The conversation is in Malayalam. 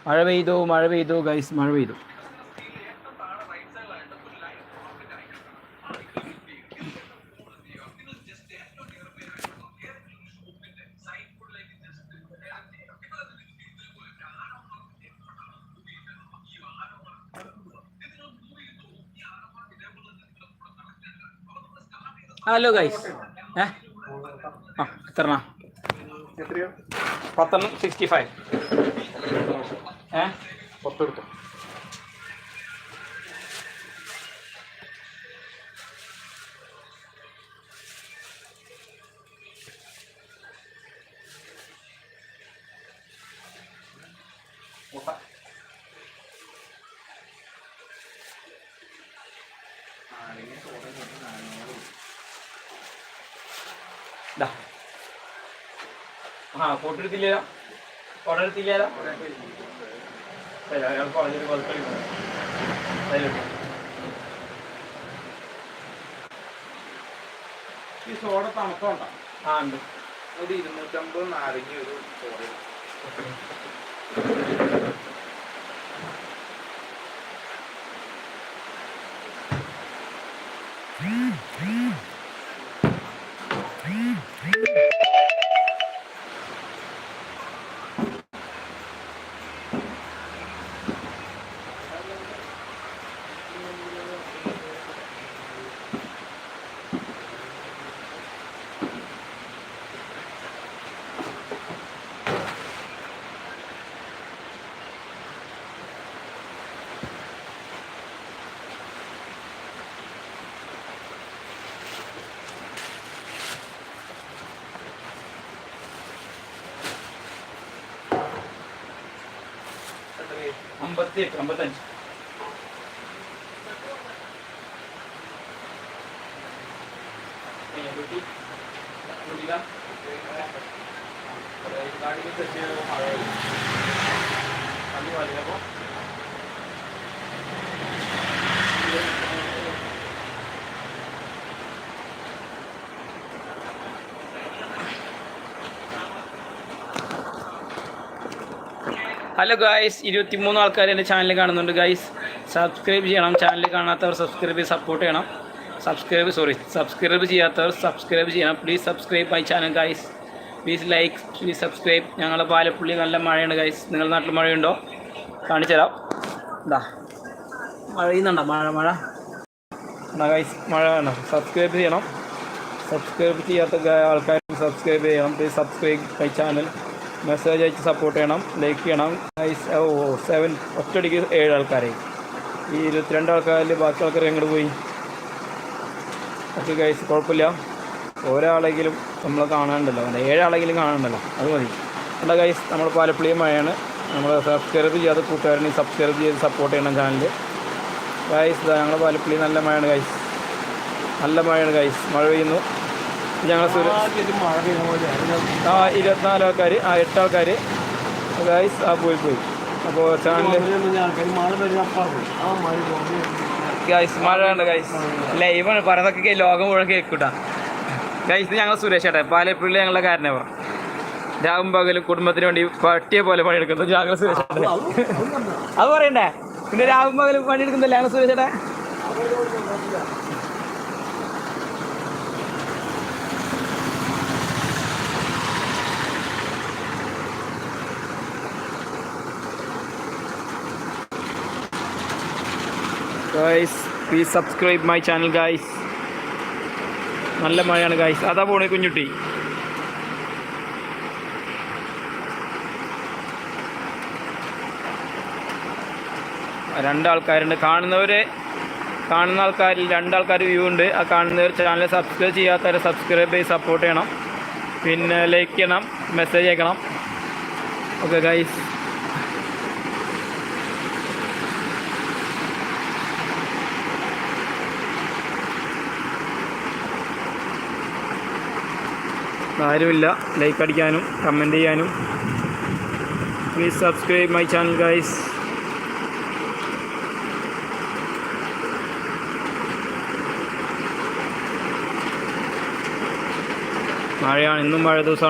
മഴ പെയ്തു ഗൈസ്, മഴ പെയ്തു. Hello guys. എത്ര 10 65 10 ഫോട്ടോ എടുത്തില്ല, ഓർഡർ എടുത്തില്ല. കോളേജിൽ ഈ സോഡ തണുപ്പുണ്ടോ? ഉണ്ട്. ഒരു 250 നാരങ്ങ ഒരു സോഡ. $58, $55. ഹലോ ഗായ്സ്, 23 ആൾക്കാർ എൻ്റെ ചാനൽ കാണുന്നുണ്ട് ഗായ്സ്. സബ്സ്ക്രൈബ് ചെയ്യണം. ചാനൽ കാണാത്തവർ സബ്സ്ക്രൈബ് ചെയ്ത് സപ്പോർട്ട് ചെയ്യണം. സബ്സ്ക്രൈബ് ചെയ്യാത്തവർ സബ്സ്ക്രൈബ് ചെയ്യണം. Please subscribe my channel guys. Please like, please subscribe. ഞങ്ങളുടെ പാലപ്പള്ളി നല്ല മഴയാണ് ഗായ്സ്. നിങ്ങളുടെ നാട്ടിൽ മഴയുണ്ടോ? കാണിച്ചു തരാം. എന്താ മഴ പെയ്യുന്നുണ്ടോ? മഴ എന്നാ ഗായ്സ്, മഴ വേണം. സബ്സ്ക്രൈബ് ചെയ്യണം. സബ്സ്ക്രൈബ് ചെയ്യാത്ത ആൾക്കാർ സബ്സ്ക്രൈബ് ചെയ്യണം. Please subscribe my channel. Message അയച്ച് സപ്പോർട്ട് ചെയ്യണം. ലൈക്ക് ചെയ്യണം ഗൈസ്. 7 ഒറ്റയടിക്ക് 7 ആൾക്കാരായി. ഈ 22 ആൾക്കാരിൽ ബാക്കി ആൾക്കാർ എങ്ങോട്ട് പോയി? ഓക്കെ ഗൈസ്, കുഴപ്പമില്ല. ഒരാളെങ്കിലും നമ്മൾ കാണാനുണ്ടല്ലോ, 7 ആളെങ്കിലും കാണാനുണ്ടല്ലോ, അത് മതി. അല്ല ഗൈസ്, നമ്മൾ പാലപ്പള്ളി മഴയാണ്. നമ്മൾ സബ്സ്ക്രൈബ് ചെയ്യാതെ കൂട്ടുകാരനെ സബ്സ്ക്രൈബ് ചെയ്ത് സപ്പോർട്ട് ചെയ്യണം ചാനൽ ഗൈസ്. ഞങ്ങൾ പാലപ്പള്ളി നല്ല മഴയാണ് ഗൈസ്, നല്ല മഴയാണ് ഗൈസ്. മഴ പെയ്യുന്നു. ഞങ്ങൾ 24 ആൾക്കാർ, 8 ആൾക്കാർ ഗൈസ് പോയി. അപ്പോൾ ചാനൽ ഗൈസ് മഴയുണ്ട് ഗൈസ്. ലൈവാണ് പറയുന്നതൊക്കെ ലോകം മുഴുവൻ കേൾക്കൂട്ടാ ഗൈസ്. ഞങ്ങൾ സുരേഷ് ചേട്ടാ, പാലപ്പള്ളി ഞങ്ങളുടെ കാരണവർ. രാവും പകലും കുടുംബത്തിന് വേണ്ടി പട്ടിയെ പോലെ പണിയെടുക്കുന്നത് ഞങ്ങൾ സുരേഷ് ചേട്ടൻ. അത് പറയണ്ടേ? പിന്നെ രാവും പകലും പണിയെടുക്കുന്നില്ല ഞങ്ങൾ സുരേഷ് ചേട്ടാ. Guys please subscribe my channel guys. നല്ല മഴയാണ് ഗൈസ്. അതാ പോണേ കുഞ്ഞുട്ടി. രണ്ടാൾക്കാരുണ്ട് കാണുന്ന ആൾക്കാരിൽ 2 ആൾക്കാർ വ്യൂ ഉണ്ട്. ആ കാണുന്നവർ ചാനൽ സബ്സ്ക്രൈബ് ചെയ്യാത്തവരെ സബ്സ്ക്രൈബ് ചെയ്ത് സപ്പോർട്ട് ചെയ്യണം. പിന്നെ ലൈക്ക് ചെയ്യണം, മെസ്സേജ് അയക്കണം. Okay guys. ആരുമില്ല ലൈക്ക് അടിക്കാനും കമൻറ്റ് ചെയ്യാനും. Please subscribe my channel guys. മഴയാണ്, ഇന്നും മഴ ദിവസമാണ്.